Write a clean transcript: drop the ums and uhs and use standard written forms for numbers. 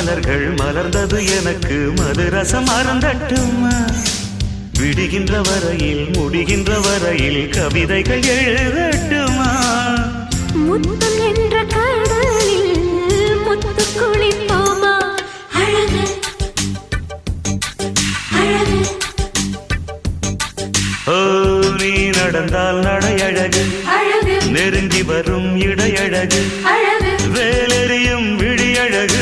மலர்கள் மலர்ந்தது எனக்கு மதுரசம் அருந்தட்டுமா விடுகின்ற வரையில் முடிகின்ற வரையில் கவிதைகள் எழுதட்டுமா முத்தம் என்ற கடலில் முத்து குளிப்போமா அழகு அழகு ஓ நீ நடந்தால் நடையழகு அழகு நெருங்கி வரும் இடையழகு அழகு வேலெறியும் விழியழகு